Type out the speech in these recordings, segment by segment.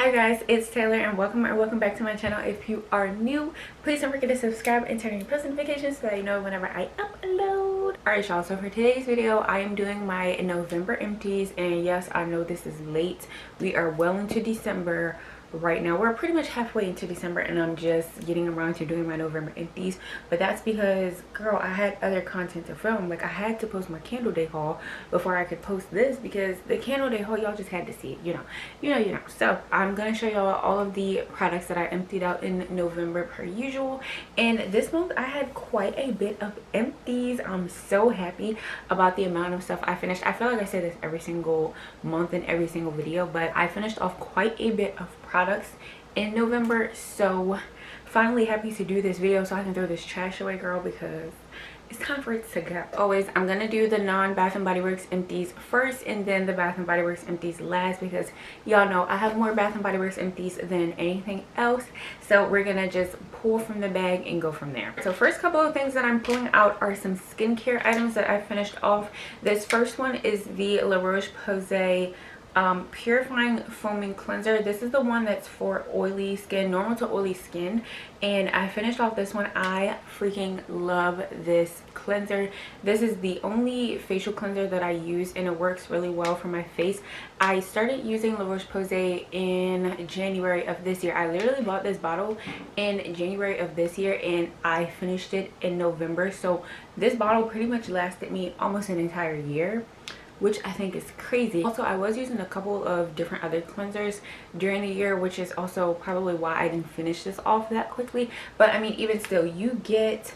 Hi guys, it's Taylor and welcome back to my channel. If you are new, please don't forget to subscribe and turn on your post notifications so that you know whenever I upload. Alright y'all, so for today's video I am doing my November empties, and yes, I know this is late. We are well into December right now. We're pretty much halfway into December and I'm just getting around to doing my November empties, but that's because girl, I had other content to film. Like I had to post my candle day haul before I could post this, because the candle day haul y'all just had to see it, you know. So I'm gonna show y'all all of the products that I emptied out in November per usual, and this month I had quite a bit of empties. I'm so happy about the amount of stuff I finished. I feel like I say this every single month in every single video, but I finished off quite a bit of products in November. So finally happy to do this video so I can throw this trash away, girl, because it's time for it to go. Always, I'm gonna do the non-Bath and Body Works empties first and then the Bath and Body Works empties last, because y'all know I have more Bath and Body Works empties than anything else. So we're gonna just pull from the bag and go from there. So first couple of things that I'm pulling out are some skincare items that I finished off. This first one is the La Roche-Posay purifying foaming cleanser. This is the one that's for oily skin, normal to oily skin, and I finished off this one. I freaking love this cleanser. This is the only facial cleanser that I use and it works really well for my face. I started using La Roche-Posay in January of this year. I literally bought this bottle in January of this year and I finished it in November. So this bottle pretty much lasted me almost an entire year, which I think is crazy. Also, I was using a couple of different other cleansers during the year, which is also probably why I didn't finish this off that quickly. But I mean, even still, you get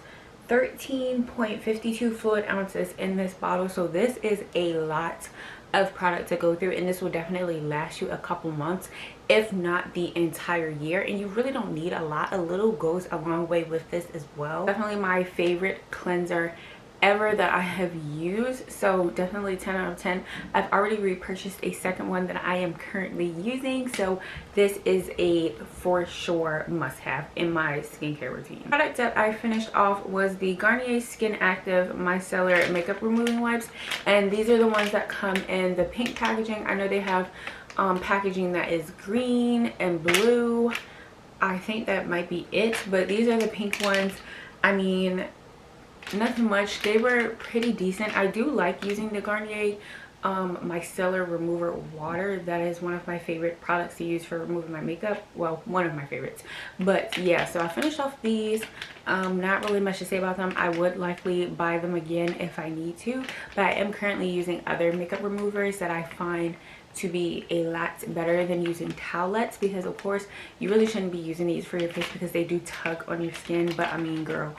13.52 fluid ounces in this bottle. So this is a lot of product to go through, and this will definitely last you a couple months, if not the entire year. And you really don't need a lot. A little goes a long way with this as well. Definitely my favorite cleanser ever that I have used, so definitely 10 out of 10. I've already repurchased a second one that I am currently using, so this is a for sure must-have in my skincare routine. The product that I finished off was the Garnier Skin Active Micellar Makeup Removing Wipes, and these are the ones that come in the pink packaging. I know they have packaging that is green and blue. I think that might be it, but these are the pink ones. I mean, nothing much. They were pretty decent. I do like using the Garnier micellar remover water. That is one of my favorite products to use for removing my makeup. Well, one of my favorites. But yeah, so I finished off these. Not really much to say about them. I would likely buy them again if I need to, but I am currently using other makeup removers that I find to be a lot better than using towelettes, because of course you really shouldn't be using these for your face because they do tug on your skin. But I mean, girl,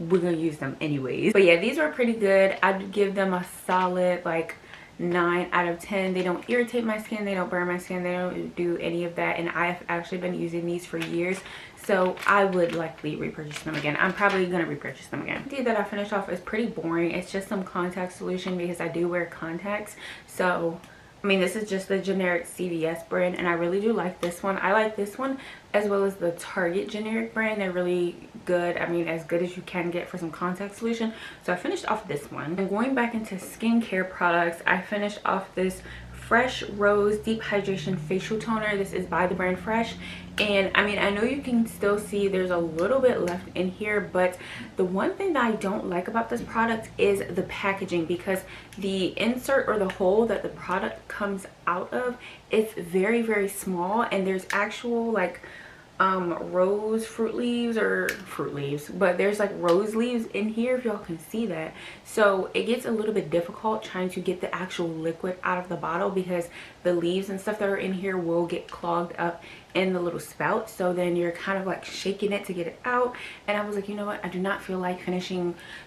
we're gonna use them anyways. But yeah, these were pretty good. I'd give them a solid like 9 out of 10. They don't irritate my skin, they don't burn my skin, they don't do any of that, and I've actually been using these for years, so I would likely repurchase them again. I'm probably gonna repurchase them again. The that I finished off is pretty boring. It's just some contact solution because I do wear contacts. So I mean, this is just the generic CVS brand, and I really do like this one. I like this one as well as the Target generic brand. They're really good. I mean, as good as you can get for some contact solution. So I finished off this one. And going back into skincare products, I finished off this Fresh Rose Deep Hydration Facial Toner. This is by the brand Fresh, and I mean, I know you can still see there's a little bit left in here, but the one thing that I don't like about this product is the packaging, because the insert or the hole that the product comes out of, it's very, very small, and there's actual like rose fruit leaves, but there's like rose leaves in here, if y'all can see that. So it gets a little bit difficult trying to get the actual liquid out of the bottle, because the leaves and stuff that are in here will get clogged up in the little spout. So then you're kind of like shaking it to get it out, and I was like, you know what, I do not feel like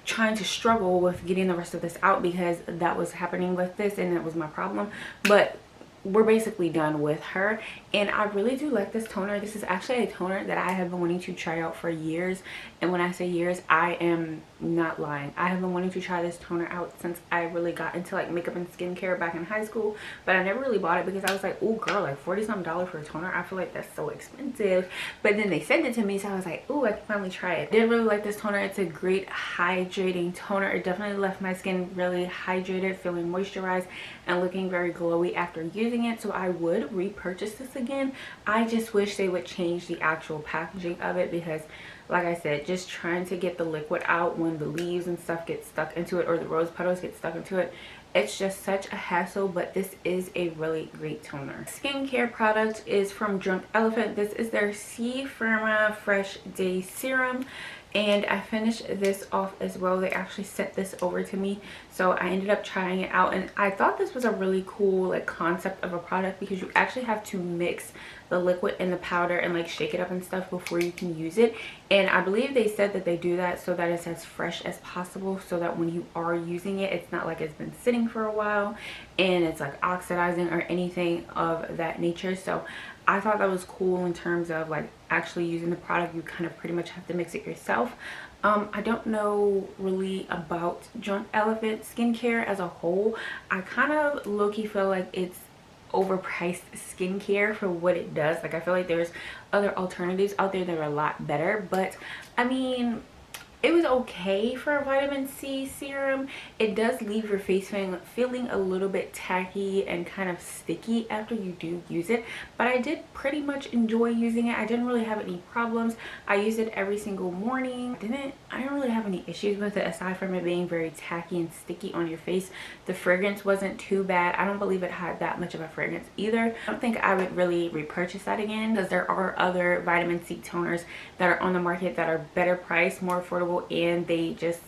trying to struggle with getting the rest of this out, because that was happening with this and it was my problem. But we're basically done with her, and I really do like this toner. This is actually a toner that I have been wanting to try out for years, and when I say years, I am not lying. I have been wanting to try this toner out since I really got into like makeup and skincare back in high school, but I never really bought it because I was like, oh girl, like $40-something for a toner, I feel like that's so expensive. But then they sent it to me, so I was like, oh, I can finally try it. I did really like this toner. It's a great hydrating toner. It definitely left my skin really hydrated, feeling moisturized and looking very glowy after using using it, so I would repurchase this again. I just wish they would change the actual packaging of it, because like I said, just trying to get the liquid out when the leaves and stuff get stuck into it, or the rose petals get stuck into it, it's just such a hassle. But this is a really great toner. Skincare product is from Drunk Elephant. This is their C Firma Fresh Day Serum, and I finished this off as well. They actually sent this over to me, so I ended up trying it out, and I thought this was a really cool like concept of a product, because you actually have to mix the liquid and the powder and like shake it up and stuff before you can use it. And I believe they said that they do that so that it's as fresh as possible, so that when you are using it, it's not like it's been sitting for a while and it's like oxidizing or anything of that nature. So I thought that was cool in terms of like actually using the product. You kind of pretty much have to mix it yourself. I don't know really about Drunk Elephant skincare as a whole. I kind of low-key feel like it's overpriced skincare for what it does. Like, I feel like there's other alternatives out there that are a lot better, but I mean, it was okay for a vitamin C serum. It does leave your face feeling a little bit tacky and kind of sticky after you do use it, but I did pretty much enjoy using it. I didn't really have any problems. I used it every single morning. I didn't really have any issues with it, aside from it being very tacky and sticky on your face. The fragrance wasn't too bad. I don't believe it had that much of a fragrance either. I don't think I would really repurchase that again, because there are other vitamin C toners that are on the market that are better priced, more affordable, and they just,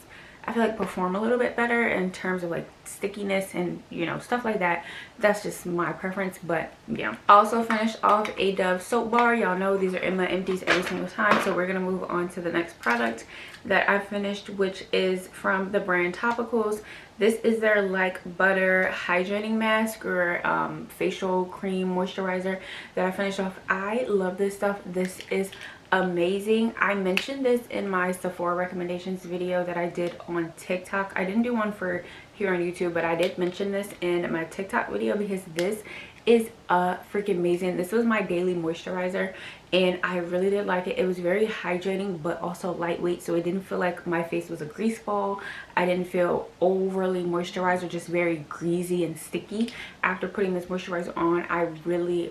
I feel like, perform a little bit better in terms of like stickiness and, you know, stuff like that. That's just my preference. But yeah, I also finished off a Dove soap bar. Y'all know these are in my empties every single time, so we're gonna move on to the next product that I finished, which is from the brand Topicals. This is their like butter hydrating mask, or facial cream moisturizer that I finished off. I love this stuff. This is amazing. I mentioned this in my Sephora recommendations video that I did on TikTok. I didn't do one for here on YouTube, but I did mention this in my TikTok video, because this is freaking amazing. This was my daily moisturizer, and I really did like it. It was very hydrating but also lightweight, so it didn't feel like my face was a grease ball. I didn't feel overly moisturized or just very greasy and sticky after putting this moisturizer on. I really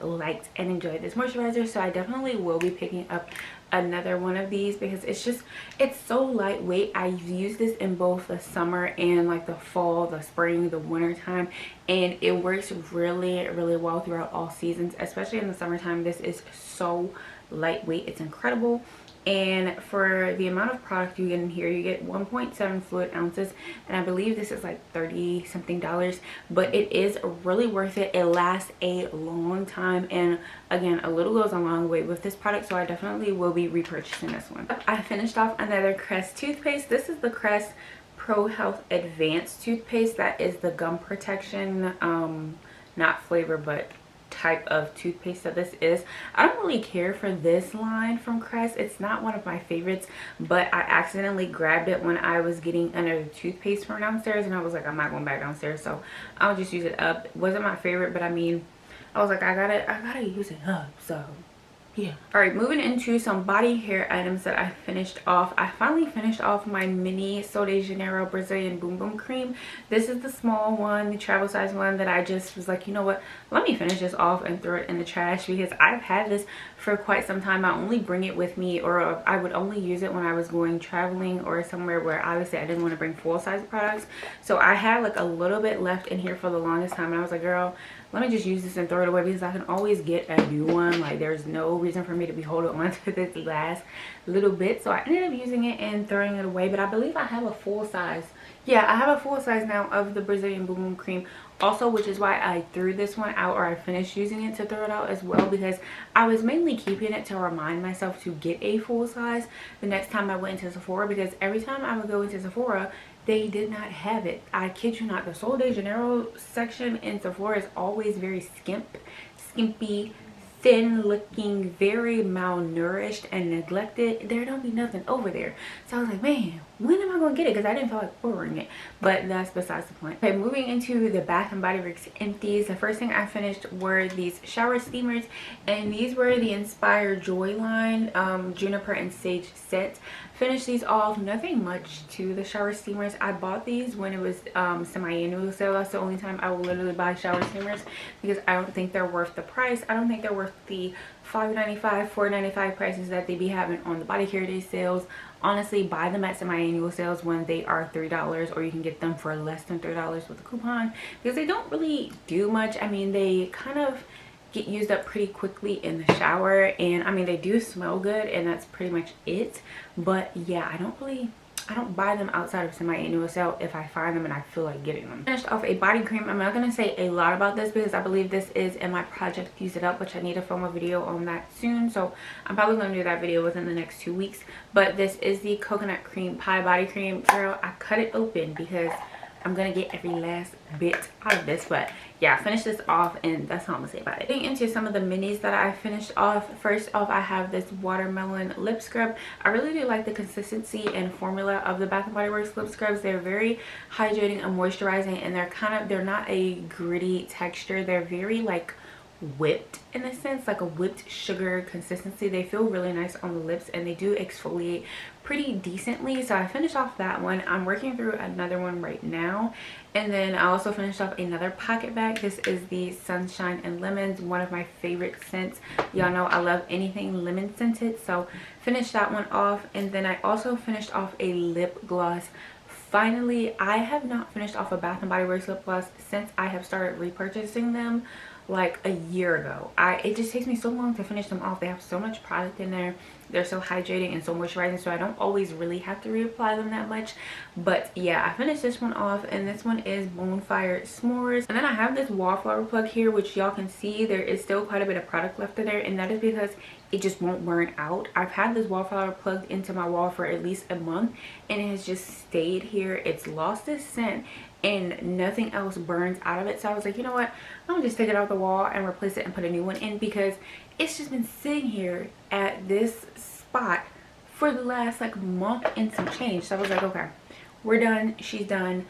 liked and enjoyed this moisturizer, so I definitely will be picking up another one of these, because it's so lightweight. I use this in both the summer and like the fall, the spring, the winter time, and it works really well throughout all seasons, especially in the summertime. This is so lightweight. It's incredible. And for the amount of product you get in here, you get 1.7 fluid ounces, and I believe this is like $30 something, but it is really worth it. It lasts a long time, and again, a little goes a long way with this product, so I definitely will be repurchasing this one. I finished off another Crest toothpaste. This is the Crest Pro Health Advanced toothpaste. That is the gum protection, not flavor but type of toothpaste that this is. I don't really care for this line from Crest. It's not one of my favorites, but I accidentally grabbed it when I was getting another toothpaste from downstairs, and I was like, I'm not going back downstairs, so I'll just use it up. It wasn't my favorite, but I mean, I was like, I gotta use it up, so yeah. All right, moving into some body hair items that I finished off. I finally finished off my mini Sol de Janeiro Brazilian Boom Boom Cream. This is the small one, the travel size one, that I just was like, you know what, let me finish this off and throw it in the trash, because I've had this for quite some time. I only bring it with me, or I would only use it when I was going traveling or somewhere where obviously I didn't want to bring full size products. So I had like a little bit left in here for the longest time, and I was like, girl, let me just use this and throw it away, because I can always get a new one. Like, there's no reason for me to be holding on to this last little bit. So I ended up using it and throwing it away, but I believe I have a full size. Yeah, I have a full size now of the Brazilian Boom Boom Cream also, which is why I threw this one out, or I finished using it to throw it out as well, because I was mainly keeping it to remind myself to get a full size the next time I went into Sephora, because every time I would go into Sephora, they did not have it. I kid you not. The Sol de Janeiro section in Sephora is always very skimpy, thin looking, very malnourished and neglected. There don't be nothing over there. So I was like, man, when am I gonna get it? Because I didn't feel like ordering it, but that's besides the point. Okay, moving into the Bath and Body Works Empties, the first thing I finished were these shower steamers, and these were the Inspire Joy line, Juniper and Sage set. finish these off. Nothing much to the shower steamers. I bought these when it was semi-annual sale. That's the only time I will literally buy shower steamers, because I don't think they're worth the price. I don't think they're worth the $5.95, $4.95 prices that they be having on the body care day sales. Honestly, buy them at semi-annual sales when they are $3, or you can get them for less than $3 with a coupon, because they don't really do much. I mean, they kind of get used up pretty quickly in the shower, and I mean, they do smell good, and that's pretty much it. But yeah, I don't buy them outside of semi-annual sale if I find them and I feel like getting them. Finished off a body cream. I'm not going to say a lot about this because I believe this is in my project Use It Up, which I need to film a video on that soon, so I'm probably going to do that video within the next 2 weeks. But this is the coconut cream pie body cream. Girl, I cut it open because I'm gonna get every last bit out of this. But yeah, I finished this off, and that's all I'm gonna say about it. Getting into some of the minis that I finished off. First off, I have this watermelon lip scrub. I really do like the consistency and formula of the Bath & Body Works lip scrubs. They're very hydrating and moisturizing, and they're not a gritty texture. They're very like whipped in a sense, like a whipped sugar consistency. They feel really nice on the lips, and they do exfoliate pretty decently. So I finished off that one. I'm working through another one right now, and then I also finished off another pocket bag. This is the Sunshine and Lemons, one of my favorite scents. Y'all know I love anything lemon scented, so finished that one off. And then I also finished off a lip gloss. Finally, I have not finished off a Bath & Body Works lip gloss since I have started repurchasing them like a year ago. It just takes me so long to finish them off. They have so much product in there. They're so hydrating and so moisturizing, so I don't always really have to reapply them that much. But yeah, I finished this one off, and this one is Bonfire S'mores. And then I have this wallflower plug here, which y'all can see there is still quite a bit of product left in there, and that is because it just won't burn out. I've had this wallflower plugged into my wall for at least a month, and it has just stayed here. It's lost its scent, and nothing else burns out of it. So I was like, you know what, I'm gonna just take it out the wall and replace it and put a new one in, because it's just been sitting here at this spot for the last like month and some change. So I was like, okay, we're done, she's done,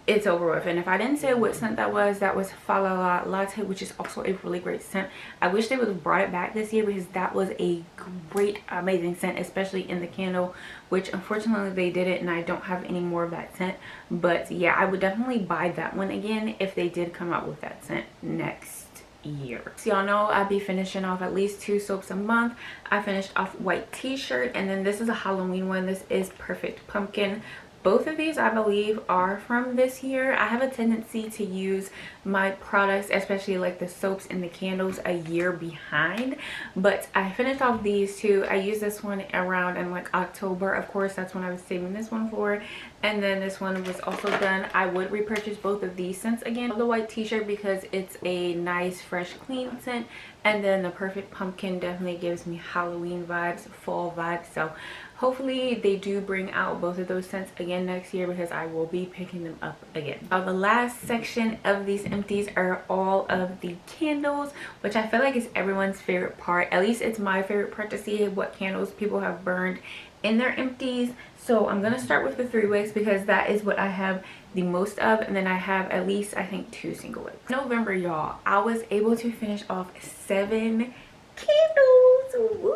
it's over with. And if I didn't say what scent that was Fa La La Latte, which is also a really great scent. I wish they would have brought it back this year, because that was a great, amazing scent, especially in the candle, which unfortunately they didn't, and I don't have any more of that scent. But yeah, I would definitely buy that one again if they did come out with that scent next year. So y'all know I'd be finishing off at least 2 soaps a month. I finished off White T-shirt, and then this is a Halloween one. This is Perfect Pumpkin. Both of these I believe are from this year. I have a tendency to use my products, especially like the soaps and the candles, a year behind. But I finished off these two. I used this one around in like October. Of course, that's when I was saving this one for. And then this one was also done. I would repurchase both of these scents again. The White T-shirt because it's a nice, fresh, clean scent. And then the Perfect Pumpkin definitely gives me Halloween vibes, fall vibes. So hopefully they do bring out both of those scents again next year, because I will be picking them up again. The last section of these empties are all of the candles, which I feel like is everyone's favorite part. At least it's my favorite part to see what candles people have burned in their empties. So I'm gonna start with the 3-wicks because that is what I have the most of, and then I have at least I think 2 single wicks. November, y'all, I was able to finish off 7 candles. Woo!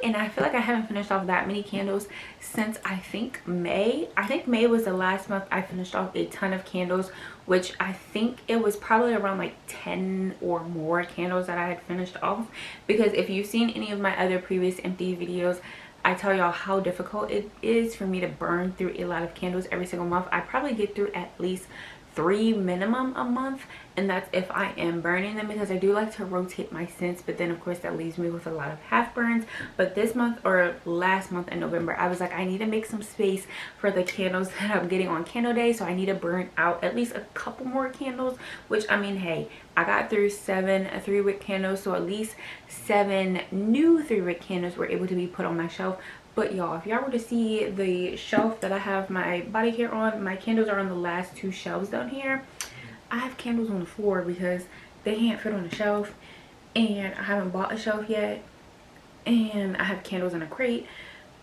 And I feel like I haven't finished off that many candles since I think May. I think May was the last month I finished off a ton of candles, which I think it was probably around like 10 or more candles that I had finished off. Because if you've seen any of my other previous empty videos, I tell y'all how difficult it is for me to burn through a lot of candles every single month. I probably get through at least 3 minimum a month, and that's if I am burning them, because I do like to rotate my scents. But then of course that leaves me with a lot of half burns. But this month, or last month in November, I was like, I need to make some space for the candles that I'm getting on candle day, so I need to burn out at least a couple more candles. Which, I mean, hey, I got through 7 3-wick candles, so at least 7 new 3-wick candles were able to be put on my shelf. But y'all, if y'all were to see the shelf that I have my body care on, my candles are on the last 2 shelves down here. I have candles on the floor because they can't fit on the shelf, and I haven't bought a shelf yet, and I have candles in a crate.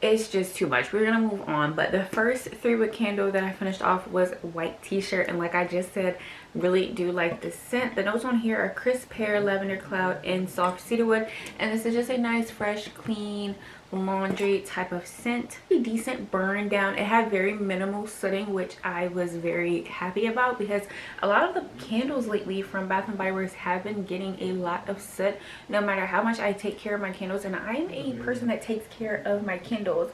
It's just too much. We're gonna move on. But the first 3-wick candle that I finished off was White T-shirt, and like I just said, Really do like this scent. The notes on here are crisp pear, lavender cloud, and soft cedarwood. And this is just a nice, fresh, clean laundry type of scent. A decent burn down. It had very minimal sooting, which I was very happy about because a lot of the candles lately from Bath and Body Works have been getting a lot of soot, no matter how much I take care of my candles. And I am a person that takes care of my candles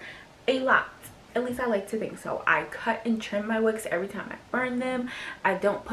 a lot. At least I like to think so. I cut and trim my wicks every time I burn them. I don't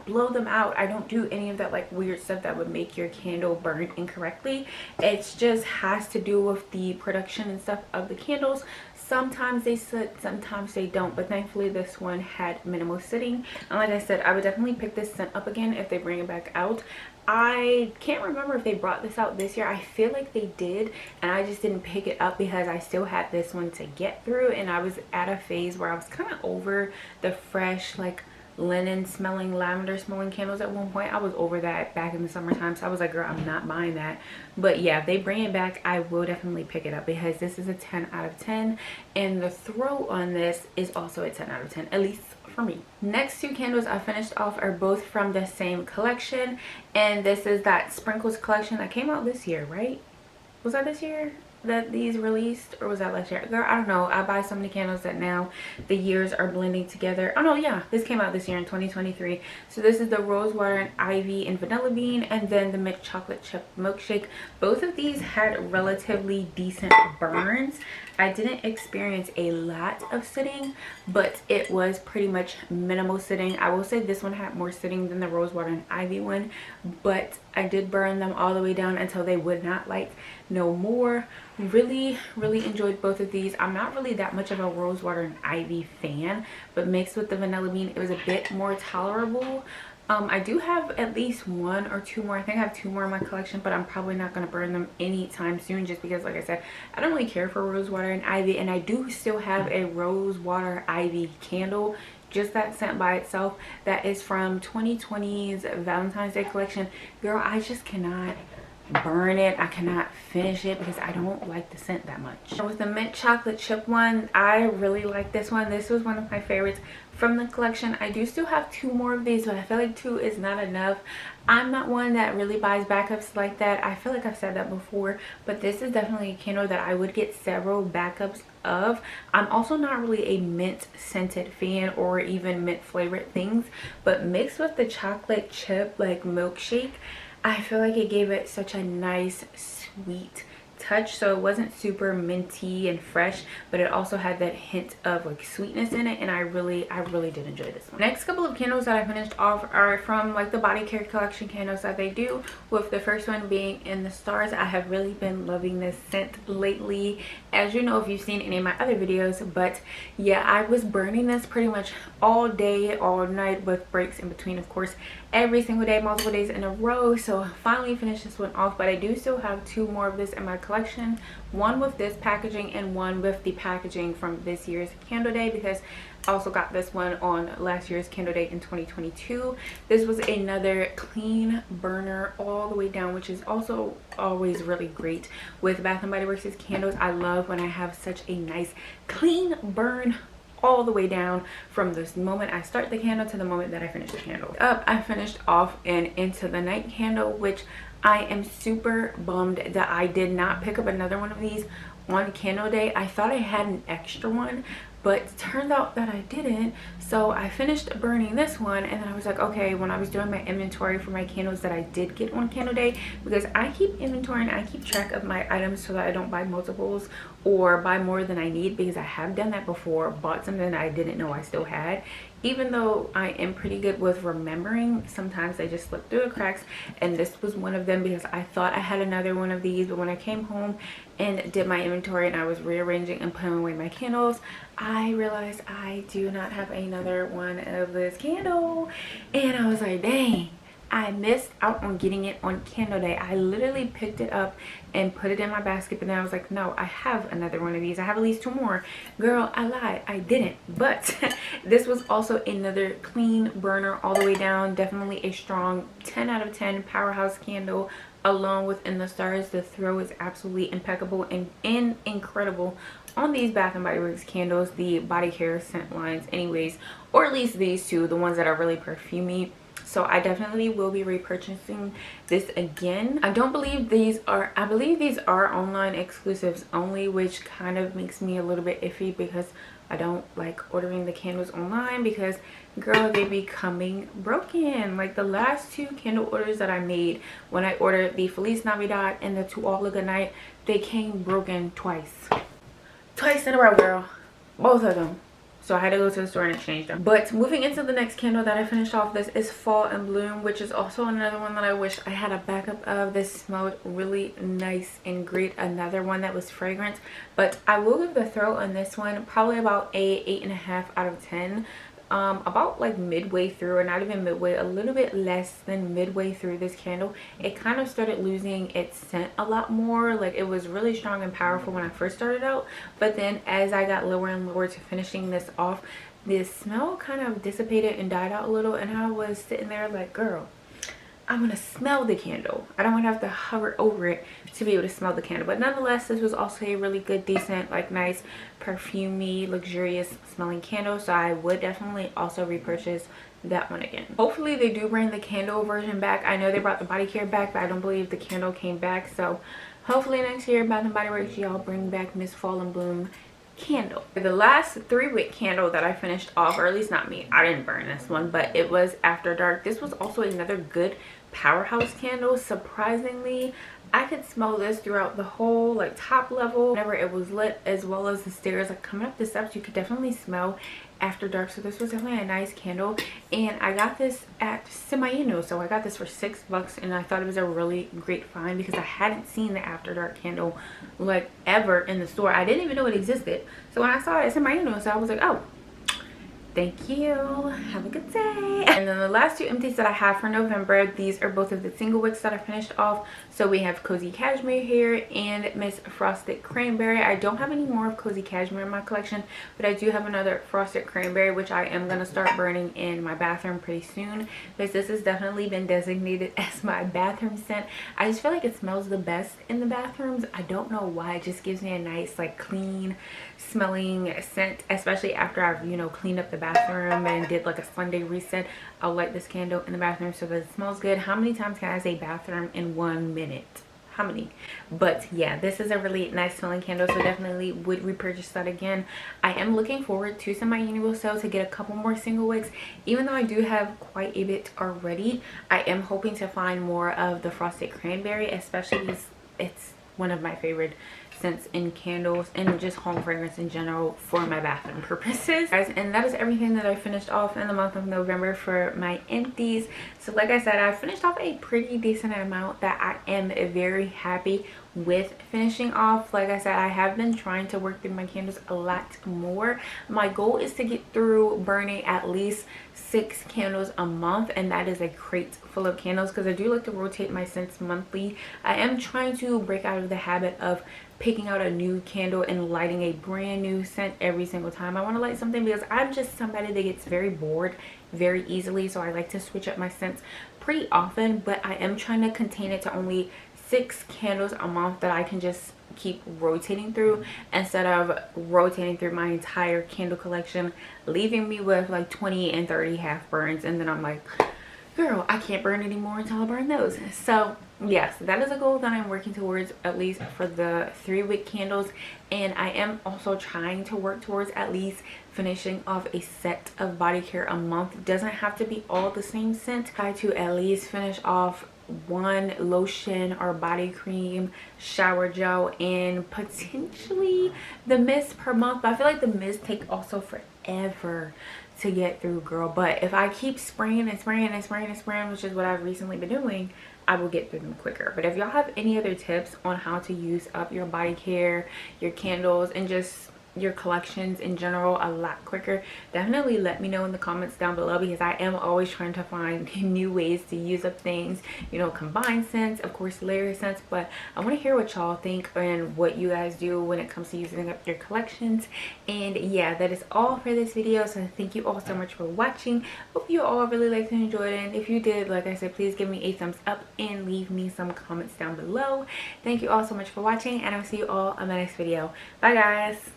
blow them out. I don't do any of that like weird stuff that would make your candle burn incorrectly. It just has to do with the production and stuff of the candles. Sometimes they soot, sometimes they don't, but thankfully this one had minimal sooting. And like I said, I would definitely pick this scent up again if they bring it back out. I can't remember if they brought this out this year. I feel like they did, and I just didn't pick it up because I still had this one to get through, and I was at a phase where I was kind of over the fresh, like linen smelling, lavender smelling candles at one point. I was over that back in the summertime, so I was like, girl, I'm not buying that. But yeah, if they bring it back, I will definitely pick it up because this is a 10 out of 10, and the throw on this is also a 10 out of 10, at least for me. Next two candles I finished off are both from the same collection, and this is that Sprinkles collection that came out this year, right? Was that this year that these released, or was that last year? Girl, I don't know. I buy so many candles that now the years are blending together. Oh no, yeah, this came out this year in 2023. So this is the rose water and ivy and vanilla bean, and then the milk chocolate chip milkshake. Both of these had relatively decent burns. I didn't experience a lot of sitting, but it was pretty much minimal sitting. I will say this one had more sitting than the rose water and ivy one, but I did burn them all the way down until they would not like no more. Really enjoyed both of these. I'm not really that much of a rose water and ivy fan, but mixed with the vanilla bean, it was a bit more tolerable. I do have at least one or two more. I think I have two more in my collection, but I'm probably not going to burn them anytime soon just because, like I said, I don't really care for rose water and ivy, and I do still have a rose water ivy candle, just that scent by itself, that is from 2020's Valentine's Day collection. Girl, I just cannot burn it. I cannot finish it because I don't like the scent that much. With the mint chocolate chip one, I really like this one. This was one of my favorites from the collection. I do still have two more of these, but I feel like two is not enough. I'm not one that really buys backups like that. I feel like I've said that before, but this is definitely a candle that I would get several backups of. I'm also not really a mint scented fan or even mint flavored things, but mixed with the chocolate chip like milkshake, I feel like it gave it such a nice sweet touch. So it wasn't super minty and fresh, but it also had that hint of like sweetness in it, and I really did enjoy this one. Next couple of candles that I finished off are from like the body care collection candles that they do, with the first one being in the stars. I have really been loving this scent lately, as you know if you've seen any of my other videos. But yeah, I was burning this pretty much all day, all night, with breaks in between, of course, every single day, multiple days in a row. So I finally finished this one off, but I do still have two more of this in my collection, one with this packaging and one with the packaging from this year's candle day, because I also got this one on last year's candle day in 2022. This was another clean burner all the way down, which is also always really great with Bath and Body Works candles. I love when I have such a nice clean burn all the way down from the moment I start the candle to the moment that I finish the candle. I finished off an Into the Night candle, which I am super bummed that I did not pick up another one of these on candle day. I thought I had an extra one, but it turned out that I didn't. So I finished burning this one, and then I was like, okay, when I was doing my inventory for my candles that I did get on candle day, because I keep inventory and I keep track of my items so that I don't buy multiples or buy more than I need, because I have done that before, bought something that I didn't know I still had. Even though I am pretty good with remembering, sometimes they just slip through the cracks, and this was one of them, because I thought I had another one of these, but when I came home and did my inventory and I was rearranging and putting away my candles, I realized I do not have another one of this candle, and I was like, dang, I missed out on getting it on candle day. I literally picked it up and put it in my basket, but then I was like, no, I have another one of these. I have at least two more. Girl, I lied, I didn't. But this was also another clean burner all the way down. Definitely a strong 10 out of 10 powerhouse candle. Along with In the Stars, the throw is absolutely impeccable and incredible on these Bath and Body Works candles, the body care scent lines anyways, or at least these two, the ones that are really perfumey. so I definitely will be repurchasing this again. I believe these are online exclusives only, which kind of makes me a little bit iffy because I don't like ordering the candles online because, girl, they be coming broken. Like the last 2 candle orders that I made, when I ordered the Feliz Navidad and the To All a Good Night, they came broken twice in a row, girl, both of them. So I had to go to the store and change them. But moving into the next candle that I finished off, this is Fall and Bloom, which is also another one that I wish I had a backup of. This smelled really nice and great. Another one that was fragrant. But I will give the throw on this one probably about a 8.5 out of 10. About like midway through, or not even midway, a little bit less than midway through this candle, it kind of started losing its scent a lot more. Like it was really strong and powerful when I first started out, but then as I got lower and lower to finishing this off, the smell kind of dissipated and died out a little, and I was sitting there like, girl, I'm gonna smell the candle. I don't want to have to hover over it to be able to smell the candle. But nonetheless, this was also a really good, decent, like nice, perfumey, luxurious smelling candle. So I would definitely also repurchase that one again. Hopefully they do bring the candle version back. I know they brought the body care back, but I don't believe the candle came back. So hopefully next year, Bath & Body Works, y'all bring back Miss Fall and Bloom candle. The last 3-wick candle that I finished off, or at least not me, I didn't burn this one, but it was After Dark. This was also another good powerhouse candle. Surprisingly, I could smell this throughout the whole like top level whenever it was lit, as well as the stairs. Like coming up the steps, you could definitely smell After Dark. So this was definitely a nice candle, and I got this at Taiyeler. So I got this for $6, and I thought it was a really great find because I hadn't seen the After Dark candle like ever in the store. I didn't even know it existed. So when I saw it at Taiyeler, so I was like, oh, thank you, have a good day. And then the last 2 empties that I have for November, these are both of the single wicks that I finished off. So we have Cozy Cashmere here and Miss Frosted Cranberry. I don't have any more of Cozy Cashmere in my collection, but I do have another Frosted Cranberry, which I am going to start burning in my bathroom pretty soon, because this has definitely been designated as my bathroom scent. I just feel like it smells the best in the bathrooms. I don't know why. It just gives me a nice, like, clean smelling scent, especially after I've, you know, cleaned up the bathroom and did like a Sunday reset. I'll light this candle in the bathroom so that it smells good. How many times can I say bathroom in 1 minute? How many? But yeah, this is a really nice smelling candle, so definitely would repurchase that again. I am looking forward to some annual sale to get a couple more single wicks. Even though I do have quite a bit already, I am hoping to find more of the Frosted Cranberry, especially because it's one of my favorite scents in candles and just home fragrance in general for my bathroom purposes, guys. And that is everything that I finished off in the month of November for my empties. So like I said, I finished off a pretty decent amount that I am very happy with finishing off. Like I said, I have been trying to work through my candles a lot more. My goal is to get through burning at least 6 candles a month, and that is a crate full of candles because I do like to rotate my scents monthly. I am trying to break out of the habit of picking out a new candle and lighting a brand new scent every single time I want to light something, because I'm just somebody that gets very bored very easily. So I like to switch up my scents pretty often, but I am trying to contain it to only 6 candles a month that I can just keep rotating through, instead of rotating through my entire candle collection, leaving me with like 20 and 30 half burns, and then I'm like, girl, I can't burn anymore until I burn those. So yes, that is a goal that I'm working towards, at least for the 3-wick candles. And I am also trying to work towards at least finishing off a set of body care a month. It doesn't have to be all the same scent. Try to at least finish off 1 lotion or body cream, shower gel, and potentially the mist per month. But I feel like the mist take also forever to get through, girl. But if I keep spraying and spraying and spraying and spraying, which is what I've recently been doing, I will get through them quicker. But if y'all have any other tips on how to use up your body care, your candles, and just your collections in general a lot quicker, definitely let me know in the comments down below, because I am always trying to find new ways to use up things, you know, combine scents, of course layer scents. But I want to hear what y'all think and what you guys do when it comes to using up your collections. And yeah, that is all for this video, so thank you all so much for watching. Hope you all really liked and enjoyed it, and if you did, like I said, please give me a thumbs up and leave me some comments down below. Thank you all so much for watching, and I'll see you all on my next video. Bye guys.